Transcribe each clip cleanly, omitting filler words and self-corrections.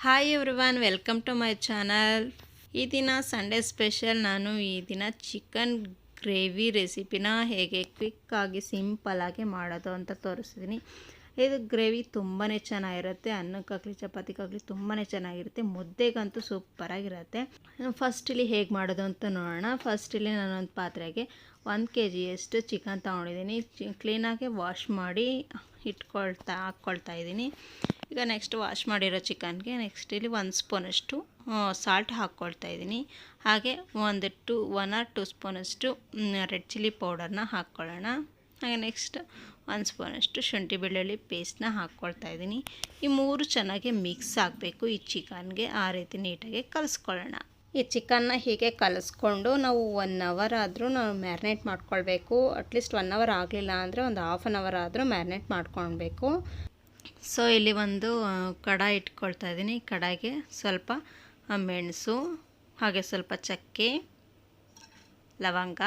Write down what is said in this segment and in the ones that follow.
Hi everyone, welcome to my channel. ಈ ದಿನ Sunday special. ನಾನು ಈ ದಿನ ಚಿಕನ್ ಗ್ರೇವಿ ರೆಸಿಪಿನ ಹೇಗೆ ಕ್ವಿಕ್ಕಾಗಿ ಸಿಂಪಲ್ಲಾಗಿ ಮಾಡೋದು ಅಂತ ತೋರಿಸ್ತೀನಿ. ಇದು ಗ್ರೇವಿ ತುಂಬಾ ಚೆನ್ನಾಗಿರುತ್ತೆ. ಅನ್ನಕ್ಕಾಗಲಿ ಚಪಾತಿಗಾಗಲಿ ತುಂಬಾ ಚೆನ್ನಾಗಿರುತ್ತೆ. ಮುದ್ದೆಗಂತೂ ಸೂಪರಾಗಿರುತ್ತೆ. ಫಸ್ಟ್ ಇಲ್ಲಿ ಹೇಗೆ ಮಾಡೋದು ಅಂತ ನೋಡೋಣ. ಫಸ್ಟ್ ಇಲ್ಲಿ ನಾನೊಂದು ಪಾತ್ರೆಗೆ 1 kgಯಷ್ಟು ಚಿಕನ್ ತೊಗೊಂಡಿದ್ದೀನಿ. ಕ್ಲೀನಾಗಿ ವಾಶ್ ಮಾಡಿ ಹಾಕ್ಕೊಳ್ತಾ ಇದ್ದೀನಿ. ಈಗ ನೆಕ್ಸ್ಟ್ ವಾಶ್ ಮಾಡಿರೋ ಚಿಕನ್ಗೆ ನೆಕ್ಸ್ಟ್ ಇಲ್ಲಿ 1 ಸ್ಪೂನಷ್ಟು ಸಾಲ್ಟ್ ಹಾಕ್ಕೊಳ್ತಾ ಇದ್ದೀನಿ. ಹಾಗೆ 1 or 2 ಸ್ಪೂನಷ್ಟು ರೆಡ್ ಚಿಲ್ಲಿ ಪೌಡರ್ನ ಹಾಕ್ಕೊಳ್ಳೋಣ. ಹಾಗೆ ನೆಕ್ಸ್ಟ್ 1 ಸ್ಪೂನಷ್ಟು ಶುಂಠಿ ಬೆಳ್ಳುಳ್ಳಿ ಪೇಸ್ಟ್ನ ಹಾಕ್ಕೊಳ್ತಾ ಇದ್ದೀನಿ. ಈ 3 ಚೆನ್ನಾಗಿ ಮಿಕ್ಸ್ ಆಗಬೇಕು ಈ ಚಿಕನ್ಗೆ. ಆ ರೀತಿ ನೀಟಾಗಿ ಕಲಿಸ್ಕೊಳ್ಳೋಣ. ಈ ಚಿಕನ್ನ ಹೀಗೆ ಕಲಿಸ್ಕೊಂಡು ನಾವು 1 hour ಆದರೂ ನಾವು ಮ್ಯಾರಿನೇಟ್ ಮಾಡ್ಕೊಳ್ಬೇಕು. ಅಟ್ಲೀಸ್ಟ್ 1 hour ಆಗಲಿಲ್ಲ ಅಂದರೆ ಒಂದು ಹಾಫ್ ಆನ್ ಅವರ್ ಆದರೂ ಮ್ಯಾರಿನೇಟ್ ಮಾಡ್ಕೊಳ್ಬೇಕು. ಸೊ ಇಲ್ಲಿ ಒಂದು ಕಡಾಯಿ ಇಟ್ಕೊಳ್ತಾ ಇದ್ದೀನಿ. ಕಡಾಯಿಗೆ ಸ್ವಲ್ಪ ಮೆಣಸು, ಹಾಗೆ ಸ್ವಲ್ಪ ಚಕ್ಕೆ, ಲವಂಗ,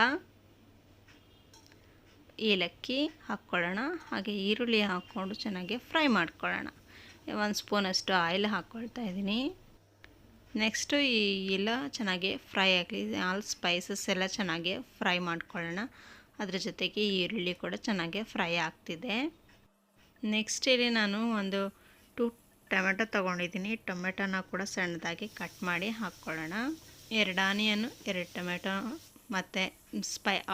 ಏಲಕ್ಕಿ ಹಾಕ್ಕೊಳ್ಳೋಣ. ಹಾಗೆ ಈರುಳ್ಳಿ ಹಾಕ್ಕೊಂಡು ಚೆನ್ನಾಗಿ ಫ್ರೈ ಮಾಡ್ಕೊಳ್ಳೋಣ. 1 ಸ್ಪೂನಷ್ಟು ಆಯಿಲ್ ಹಾಕ್ಕೊಳ್ತಾ ಇದ್ದೀನಿ. ನೆಕ್ಸ್ಟು ಈ ಎಲ್ಲ ಚೆನ್ನಾಗಿ ಫ್ರೈ ಆಗಲಿ. ಆಲ್ ಸ್ಪೈಸಸ್ ಎಲ್ಲ ಚೆನ್ನಾಗಿ ಫ್ರೈ ಮಾಡ್ಕೊಳ್ಳೋಣ. ಅದ್ರ ಜೊತೆಗೆ ಈರುಳ್ಳಿ ಕೂಡ ಚೆನ್ನಾಗಿ ಫ್ರೈ ಆಗ್ತಿದೆ. ನೆಕ್ಸ್ಟ್ ಇಲ್ಲಿ ನಾನು ಒಂದು 2 ಟೊಮೆಟೊ ತೊಗೊಂಡಿದ್ದೀನಿ. ಟೊಮೆಟೊನ ಕೂಡ ಸಣ್ಣದಾಗಿ ಕಟ್ ಮಾಡಿ ಹಾಕ್ಕೊಳ್ಳೋಣ. 2 ಆನಿಯನ್ನು, 2 ಟೊಮೆಟೊ ಮತ್ತು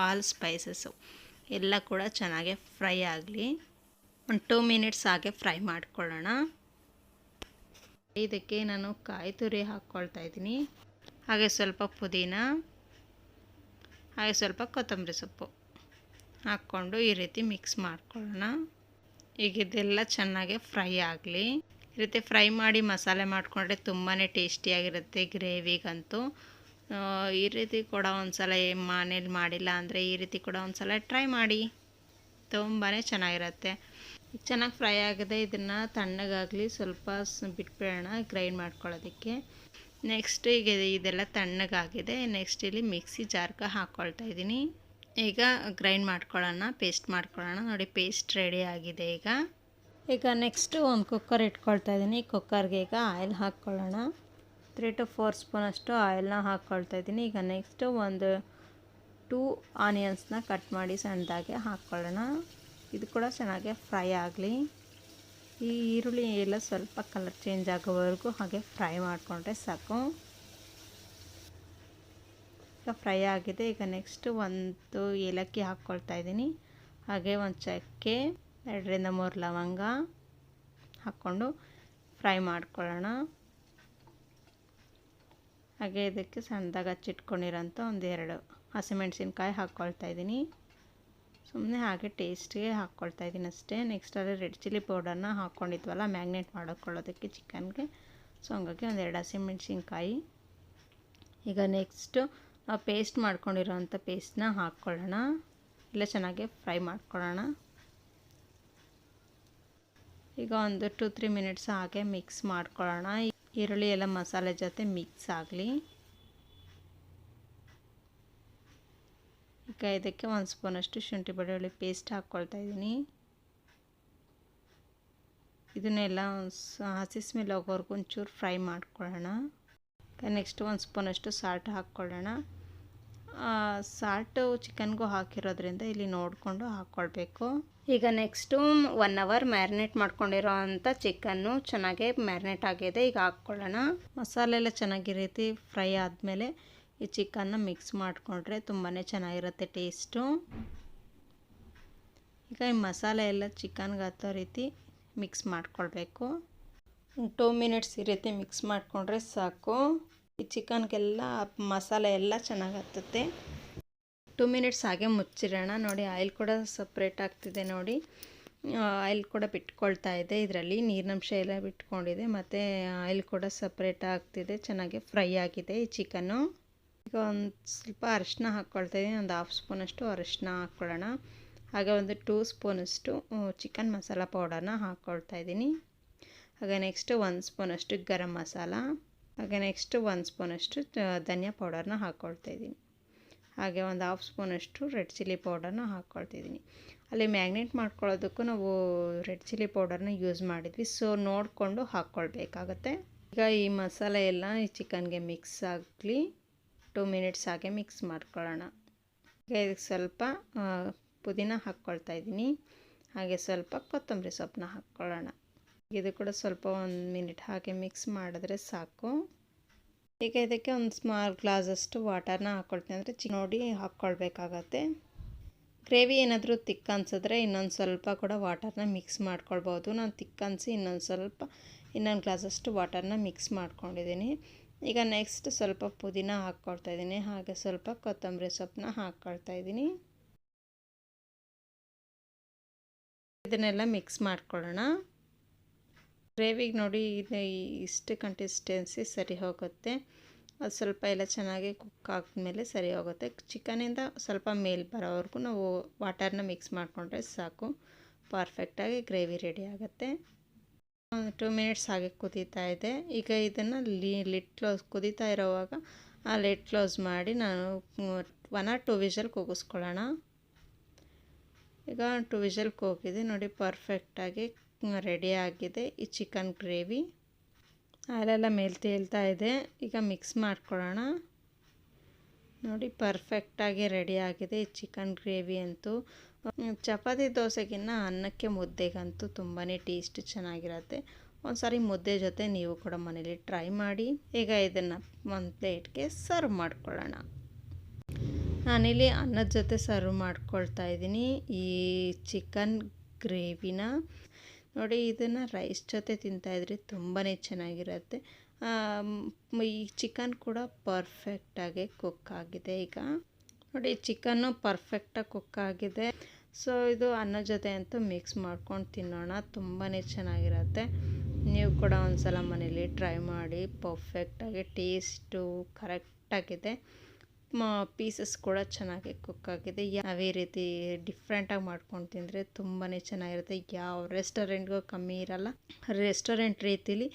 ಆಲ್ ಸ್ಪೈಸಸ್ಸು ಎಲ್ಲ ಕೂಡ ಚೆನ್ನಾಗಿ ಫ್ರೈ ಆಗಲಿ. ಒಂದು 2 ಮಿನಿಟ್ಸ್ ಹಾಗೆ ಫ್ರೈ ಮಾಡ್ಕೊಳ್ಳೋಣ. ಇದಕ್ಕೆ ನಾನು ಕಾಯಿ ತುರಿ ಹಾಕ್ಕೊಳ್ತಾ ಇದ್ದೀನಿ. ಹಾಗೆ ಸ್ವಲ್ಪ ಪುದೀನ, ಹಾಗೆ ಸ್ವಲ್ಪ ಕೊತ್ತಂಬರಿ ಸೊಪ್ಪು ಹಾಕ್ಕೊಂಡು ಈ ರೀತಿ ಮಿಕ್ಸ್ ಮಾಡ್ಕೊಳ್ಳೋಣ. ಈಗ ಇದೆಲ್ಲ ಚೆನ್ನಾಗಿ ಫ್ರೈ ಆಗಲಿ. ಈ ರೀತಿ ಫ್ರೈ ಮಾಡಿ ಮಸಾಲೆ ಮಾಡಿಕೊಂಡ್ರೆ ತುಂಬಾ ಟೇಸ್ಟಿಯಾಗಿರುತ್ತೆ ಗ್ರೇವಿಗಂತೂ. ಈ ರೀತಿ ಕೂಡ ಒಂದ್ಸಲ ಮನೇಲಿ ಮಾಡಿಲ್ಲ ಅಂದರೆ ಈ ರೀತಿ ಕೂಡ ಒಂದ್ಸಲ ಟ್ರೈ ಮಾಡಿ, ತುಂಬಾ ಚೆನ್ನಾಗಿರುತ್ತೆ. ಚೆನ್ನಾಗಿ ಫ್ರೈ ಆಗಿದೆ. ಇದನ್ನು ತಣ್ಣಗಾಗಲಿ ಸ್ವಲ್ಪ ಬಿಟ್ಬಿಡೋಣ ಗ್ರೈಂಡ್ ಮಾಡ್ಕೊಳ್ಳೋದಕ್ಕೆ. ನೆಕ್ಸ್ಟ್ ಈಗ ಇದೆಲ್ಲ ತಣ್ಣಗಾಗಿದೆ. ನೆಕ್ಸ್ಟ್ ಇಲ್ಲಿ ಮಿಕ್ಸಿ ಜಾರ್ಗೆ ಹಾಕ್ಕೊಳ್ತಾ ಇದ್ದೀನಿ. ಈಗ ಗ್ರೈಂಡ್ ಮಾಡ್ಕೊಳ್ಳೋಣ, ಪೇಸ್ಟ್ ಮಾಡ್ಕೊಳ್ಳೋಣ. ನೋಡಿ, ಪೇಸ್ಟ್ ರೆಡಿ ಆಗಿದೆ. ಈಗ ನೆಕ್ಸ್ಟು ಒಂದು ಕುಕ್ಕರ್ ಇಟ್ಕೊಳ್ತಾ ಇದ್ದೀನಿ. ಕುಕ್ಕರ್ಗೆ ಈಗ ಆಯಿಲ್ ಹಾಕ್ಕೊಳ್ಳೋಣ. 3 to 4 ಸ್ಪೂನಷ್ಟು ಆಯಿಲ್ನ ಹಾಕ್ಕೊಳ್ತಾ ಇದ್ದೀನಿ. ಈಗ ನೆಕ್ಸ್ಟು ಒಂದು 2 ಆನಿಯನ್ಸ್ನ ಕಟ್ ಮಾಡಿ ಸಣ್ಣದಾಗೆ ಹಾಕ್ಕೊಳ್ಳೋಣ. ಇದು ಕೂಡ ಚೆನ್ನಾಗಿ ಫ್ರೈ ಆಗಲಿ. ಈ ಈರುಳ್ಳಿ ಎಲ್ಲ ಸ್ವಲ್ಪ ಕಲರ್ ಚೇಂಜ್ ಆಗೋವರೆಗೂ ಹಾಗೆ ಫ್ರೈ ಮಾಡಿಕೊಂಡ್ರೆ ಸಾಕು. ಈಗ ಫ್ರೈ ಆಗಿದೆ. ಈಗ ನೆಕ್ಸ್ಟ್ ಒಂದು ಏಲಕ್ಕಿ ಹಾಕ್ಕೊಳ್ತಾ ಇದ್ದೀನಿ. ಹಾಗೆ ಒಂದು ಚಕ್ಕೆ, 2 ರಿಂದ 3 ಲವಂಗ ಹಾಕ್ಕೊಂಡು ಫ್ರೈ ಮಾಡ್ಕೊಳ್ಳೋಣ. ಹಾಗೆ ಇದಕ್ಕೆ ಸಣ್ಣದಾಗಿ ಹಚ್ಚಿಟ್ಕೊಂಡಿರೋಂಥ 1-2 ಹಸಿಮೆಣಸಿನ್ಕಾಯಿ ಹಾಕ್ಕೊಳ್ತಾ ಇದ್ದೀನಿ. ಸುಮ್ಮನೆ ಹಾಗೆ ಟೇಸ್ಟ್ಗೆ ಹಾಕ್ಕೊಳ್ತಾ ಇದ್ದೀನಿ ಅಷ್ಟೇ. ನೆಕ್ಸ್ಟ್ ಅಲ್ಲಿ ರೆಡ್ ಚಿಲ್ಲಿ ಪೌಡರ್ನ ಹಾಕ್ಕೊಂಡಿದ್ವಲ್ಲ ಮ್ಯಾಗ್ನೇಟ್ ಮಾಡೋಕ್ಕೊಳ್ಳೋದಕ್ಕೆ ಚಿಕನ್ಗೆ. ಸೊ ಹಂಗಾಗಿ 1-2 ಹಸಿಮೆಣಸಿನ್ಕಾಯಿ. ಈಗ ನೆಕ್ಸ್ಟು ನಾವು ಪೇಸ್ಟ್ ಮಾಡ್ಕೊಂಡಿರೋಂಥ ಪೇಸ್ಟ್ನ ಹಾಕ್ಕೊಳ್ಳೋಣ. ಎಲ್ಲ ಚೆನ್ನಾಗಿ ಫ್ರೈ ಮಾಡ್ಕೊಳ್ಳೋಣ. ಈಗ ಒಂದು 2-3 ಮಿನಿಟ್ಸ್ ಹಾಗೆ ಮಿಕ್ಸ್ ಮಾಡ್ಕೊಳ್ಳೋಣ. ಈರುಳ್ಳಿ ಎಲ್ಲ ಮಸಾಲೆ ಜೊತೆ ಮಿಕ್ಸ್ ಆಗಲಿ. ಈಗ ಇದಕ್ಕೆ 1 ಸ್ಪೂನಷ್ಟು ಶುಂಠಿ ಬೆಳ್ಳುಳ್ಳಿ ಪೇಸ್ಟ್ ಹಾಕ್ಕೊಳ್ತಾ ಇದ್ದೀನಿ. ಇದನ್ನೆಲ್ಲ ಹಸಿ ಸ್ಮೆಲ್ ಹೋಗೋವರೆಗೂ ಒಂಚೂರು ಫ್ರೈ ಮಾಡ್ಕೊಳ್ಳೋಣ. ನೆಕ್ಸ್ಟ್ 1 ಸ್ಪೂನಷ್ಟು ಸಾಲ್ಟ್ ಹಾಕ್ಕೊಳ್ಳೋಣ. ಸಾಲ್ಟು ಚಿಕನ್ಗೂ ಹಾಕಿರೋದ್ರಿಂದ ಇಲ್ಲಿ ನೋಡಿಕೊಂಡು ಹಾಕ್ಕೊಳ್ಬೇಕು. ಈಗ ನೆಕ್ಸ್ಟು 1 hour ಮ್ಯಾರಿನೇಟ್ ಮಾಡ್ಕೊಂಡಿರೋ ಅಂಥ ಚಿಕನ್ನು ಚೆನ್ನಾಗಿ ಮ್ಯಾರಿನೇಟ್ ಆಗಿದೆ. ಈಗ ಹಾಕ್ಕೊಳ್ಳೋಣ. ಮಸಾಲೆ ಎಲ್ಲ ಚೆನ್ನಾಗಿ ರೀತಿ ಫ್ರೈ ಆದಮೇಲೆ ಈ ಚಿಕನ್ನ ಮಿಕ್ಸ್ ಮಾಡಿಕೊಂಡ್ರೆ ತುಂಬಾ ಚೆನ್ನಾಗಿರುತ್ತೆ ಟೇಸ್ಟು. ಈಗ ಈ ಮಸಾಲೆ ಎಲ್ಲ ಚಿಕನ್ಗೆ ಹತ್ತೋ ರೀತಿ ಮಿಕ್ಸ್ ಮಾಡ್ಕೊಳ್ಬೇಕು. 2 ಮಿನಿಟ್ಸ್ ಈ ರೀತಿ ಮಿಕ್ಸ್ ಮಾಡಿಕೊಂಡ್ರೆ ಸಾಕು. ಈ ಚಿಕನ್ಗೆಲ್ಲ ಮಸಾಲೆ ಎಲ್ಲ ಚೆನ್ನಾಗಿ ಹತ್ತುತ್ತೆ. 2 ಮಿನಿಟ್ಸ್ ಹಾಗೆ ಮುಚ್ಚಿರೋಣ. ನೋಡಿ, ಆಯಿಲ್ ಕೂಡ ಸಪ್ರೇಟ್ ಆಗ್ತಿದೆ. ನೋಡಿ, ಆಯಿಲ್ ಕೂಡ ಬಿಟ್ಕೊಳ್ತಾ ಇದೆ. ಇದರಲ್ಲಿ ನೀರಿನಂಶ ಎಲ್ಲ ಬಿಟ್ಕೊಂಡಿದೆ ಮತ್ತು ಆಯಿಲ್ ಕೂಡ ಸಪ್ರೇಟ್ ಆಗ್ತಿದೆ. ಚೆನ್ನಾಗಿ ಫ್ರೈ ಆಗಿದೆ ಈ ಚಿಕನ್ನು. ಈಗ ಒಂದು ಸ್ವಲ್ಪ ಅರಿಶಿನ ಹಾಕ್ಕೊಳ್ತಾ ಇದ್ದೀನಿ. ಒಂದು 1/2 ಸ್ಪೂನಷ್ಟು ಅರಿಶಿನ ಹಾಕ್ಕೊಳ್ಳೋಣ. ಹಾಗೆ ಒಂದು 2 ಸ್ಪೂನಷ್ಟು ಚಿಕನ್ ಮಸಾಲ ಪೌಡರ್ನ ಹಾಕ್ಕೊಳ್ತಾ ಇದ್ದೀನಿ. ಹಾಗೆ ನೆಕ್ಸ್ಟ್ 1 ಸ್ಪೂನಷ್ಟು ಗರಂ ಮಸಾಲ, ಹಾಗೆ ನೆಕ್ಸ್ಟ್ 1 ಸ್ಪೂನಷ್ಟು ಧನಿಯಾ ಪೌಡರ್ನ ಹಾಕ್ಕೊಳ್ತಾ ಇದ್ದೀನಿ. ಹಾಗೆ ಒಂದು 1/2 ಸ್ಪೂನಷ್ಟು ರೆಡ್ ಚಿಲ್ಲಿ ಪೌಡರ್ನ ಹಾಕ್ಕೊಳ್ತಿದ್ದೀನಿ. ಅಲ್ಲಿ ಮ್ಯಾಗ್ನೇಟ್ ಮಾಡ್ಕೊಳ್ಳೋದಕ್ಕೂ ನಾವು ರೆಡ್ ಚಿಲ್ಲಿ ಪೌಡರ್ನ ಯೂಸ್ ಮಾಡಿದ್ವಿ. ಸೊ ನೋಡಿಕೊಂಡು ಹಾಕ್ಕೊಳ್ಬೇಕಾಗತ್ತೆ. ಈಗ ಈ ಮಸಾಲೆ ಎಲ್ಲ ಈ ಚಿಕನ್ಗೆ ಮಿಕ್ಸ್ ಆಗಲಿ 2 ಮಿನಿಟ್ಸ್ ಹಾಗೆ ಮಿಕ್ಸ್ ಮಾಡ್ಕೊಳ್ಳೋಣ. ಈಗ ಇದಕ್ಕೆ ಸ್ವಲ್ಪ ಪುದೀನ ಹಾಕ್ಕೊಳ್ತಾ ಇದ್ದೀನಿ, ಹಾಗೆ ಸ್ವಲ್ಪ ಕೊತ್ತಂಬರಿ ಸೊಪ್ಪನ್ನ ಹಾಕ್ಕೊಳ್ಳೋಣ. ಇದು ಕೂಡ ಸ್ವಲ್ಪ 1 ಮಿನಿಟ್ ಹಾಗೆ ಮಿಕ್ಸ್ ಮಾಡಿದ್ರೆ ಸಾಕು. ಈಗ ಇದಕ್ಕೆ ಒಂದು ಸ್ಮಾಲ್ ಗ್ಲಾಸಷ್ಟು ವಾಟರ್ನ ಹಾಕ್ಕೊಳ್ತೀನಿ, ಅಂದರೆ ನೋಡಿ ಹಾಕ್ಕೊಳ್ಬೇಕಾಗತ್ತೆ. ಗ್ರೇವಿ ಏನಾದರೂ ತಿಕ್ಕ ಅನಿಸಿದ್ರೆ ಇನ್ನೊಂದು ಸ್ವಲ್ಪ ಕೂಡ ವಾಟರ್ನ ಮಿಕ್ಸ್ ಮಾಡ್ಕೊಳ್ಬೋದು. ನಾನು ತಿಕ್ಕ ಅನಿಸಿ ಇನ್ನೊಂದು ಗ್ಲಾಸಷ್ಟು ವಾಟರ್ನ ಮಿಕ್ಸ್ ಮಾಡ್ಕೊಂಡಿದ್ದೀನಿ. ಈಗ ನೆಕ್ಸ್ಟ್ ಸ್ವಲ್ಪ ಪುದೀನ ಹಾಕ್ಕೊಳ್ತಾಯಿದ್ದೀನಿ, ಹಾಗೆ ಸ್ವಲ್ಪ ಕೊತ್ತಂಬರಿ ಸೊಪ್ಪನ್ನ ಹಾಕ್ಕೊಳ್ತಾಯಿದ್ದೀನಿ. ಇದನ್ನೆಲ್ಲ ಮಿಕ್ಸ್ ಮಾಡ್ಕೊಳ್ಳೋಣ. ಗ್ರೇವಿಗೆ ನೋಡಿ ಇದು ಇಷ್ಟು ಕನ್ಸಿಸ್ಟೆನ್ಸಿ ಸರಿ ಹೋಗುತ್ತೆ. ಅದು ಸ್ವಲ್ಪ ಎಲ್ಲ ಚೆನ್ನಾಗಿ ಕುಕ್ ಆದಮೇಲೆ ಸರಿ ಹೋಗುತ್ತೆ. ಚಿಕನಿಂದ ಸ್ವಲ್ಪ ಮೇಲೆ ಬರೋವರೆಗೂ ನಾವು ವಾಟರ್ನ ಮಿಕ್ಸ್ ಮಾಡಿಕೊಂಡ್ರೆ ಸಾಕು, ಪರ್ಫೆಕ್ಟಾಗಿ ಗ್ರೇವಿ ರೆಡಿ ಆಗುತ್ತೆ. 2 ಮಿನಿಟ್ಸ್ ಹಾಗೆ ಕುದೀತಾ ಇದೆ. ಈಗ ಇದನ್ನು ಲಿಡ್ ಕ್ಲೋಸ್ ಕುದೀತಾ ಇರೋವಾಗ ಆ ಲಿಡ್ ಕ್ಲೋಸ್ ಮಾಡಿ ನಾನು 1 or 2 ವಿಷಲ್ ಕೂಗಿಸ್ಕೊಳ್ಳೋಣ. ಈಗ 2 ವಿಷಲ್ ಕೂಗಿದೆ ನೋಡಿ, ಪರ್ಫೆಕ್ಟಾಗಿ ರೆಡಿ ಆಗಿದೆ ಈ ಚಿಕನ್ ಗ್ರೇವಿ. ಅಲ್ಲೆಲ್ಲ ಮೇಲೆ ತೇಲ್ತಾ ಇದೆ. ಈಗ ಮಿಕ್ಸ್ ಮಾಡ್ಕೊಳ್ಳೋಣ. ನೋಡಿ ಪರ್ಫೆಕ್ಟಾಗಿ ರೆಡಿ ಆಗಿದೆ ಈ ಚಿಕನ್ ಗ್ರೇವಿ ಅಂತೂ. ಚಪಾತಿ ದೋಸೆಗಿನ್ನ ಅನ್ನಕ್ಕೆ ಮುದ್ದೆಗಂತೂ ತುಂಬಾ ಟೇಸ್ಟ್ ಚೆನ್ನಾಗಿರುತ್ತೆ. ಒಂದು ಸಾರಿ ಮುದ್ದೆ ಜೊತೆ ನೀವು ಕೂಡ ಮನೇಲಿ ಟ್ರೈ ಮಾಡಿ. ಈಗ ಇದನ್ನು ಒಂದು ಪ್ಲೇಟ್ಗೆ ಸರ್ವ್ ಮಾಡ್ಕೊಳ್ಳೋಣ. ನಾನಿಲ್ಲಿ ಅನ್ನದ ಜೊತೆ ಸರ್ವ್ ಮಾಡ್ಕೊಳ್ತಾ ಇದ್ದೀನಿ ಈ ಚಿಕನ್ ಗ್ರೇವಿನ. ನೋಡಿ ಇದನ್ನು ರೈಸ್ ಜೊತೆ ತಿಂತಾಯಿದ್ರೆ ತುಂಬಾ ಚೆನ್ನಾಗಿರುತ್ತೆ. ಈ ಚಿಕನ್ ಕೂಡ ಪರ್ಫೆಕ್ಟಾಗಿ ಕುಕ್ ಆಗಿದೆ. ಈಗ ನೋಡಿ ಚಿಕನ್ನು ಪರ್ಫೆಕ್ಟಾಗಿ ಕುಕ್ ಆಗಿದೆ. ಸೊ ಇದು ಅನ್ನ ಜೊತೆ ಅಂತೂ ಮಿಕ್ಸ್ ಮಾಡ್ಕೊಂಡು ತಿನ್ನೋಣ, ತುಂಬಾ ಚೆನ್ನಾಗಿರುತ್ತೆ. ನೀವು ಕೂಡ ಒಂದು ಸಲ ಮನೇಲಿ ಟ್ರೈ ಮಾಡಿ. ಪರ್ಫೆಕ್ಟಾಗಿ ಟೇಸ್ಟು ಕರೆಕ್ಟಾಗಿದೆ. ಪೀಸಸ್ ಕೂಡ ಚೆನ್ನಾಗಿ ಕುಕ್ ಆಗಿದೆ. ಯಾವೇ ರೀತಿ ಡಿಫ್ರೆಂಟಾಗಿ ಮಾಡ್ಕೊಂಡು ತಿಂದರೆ ತುಂಬಾ ಚೆನ್ನಾಗಿರುತ್ತೆ. ಯಾವ ರೆಸ್ಟೋರೆಂಟ್ಗೂ ಕಮ್ಮಿ ಇರಲ್ಲ. ರೆಸ್ಟೋರೆಂಟ್ ರೀತಿಲಿ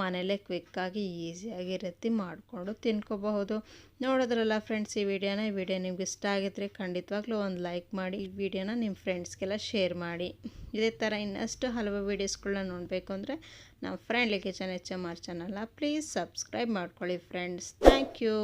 ಮನೇಲೇ ಕ್ವಿಕ್ಕಾಗಿ ಈಸಿಯಾಗಿ ರೀತಿ ಮಾಡಿಕೊಂಡು ತಿನ್ಕೋಬಹುದು. ನೋಡಿದ್ರಲ್ಲ ಫ್ರೆಂಡ್ಸ್ ಈ ವಿಡಿಯೋ ನಿಮ್ಗೆ ಇಷ್ಟ ಆಗಿದ್ರೆ ಖಂಡಿತವಾಗ್ಲೂ ಒಂದು ಲೈಕ್ ಮಾಡಿ. ಈ ವಿಡಿಯೋನ ನಿಮ್ಮ ಫ್ರೆಂಡ್ಸ್ಗೆಲ್ಲ ಶೇರ್ ಮಾಡಿ. ಇದೇ ಥರ ಇನ್ನಷ್ಟು ಹಲವು ವೀಡಿಯೋಸ್ಗಳನ್ನ ನೋಡಬೇಕು ಅಂದರೆ ನಮ್ಮ ಫ್ರೆಂಡ್ಲಿ ಕಿಚನ್ HMR ಚಾನಲ್ನ ಪ್ಲೀಸ್ ಸಬ್ಸ್ಕ್ರೈಬ್ ಮಾಡ್ಕೊಳ್ಳಿ ಫ್ರೆಂಡ್ಸ್. Thank you.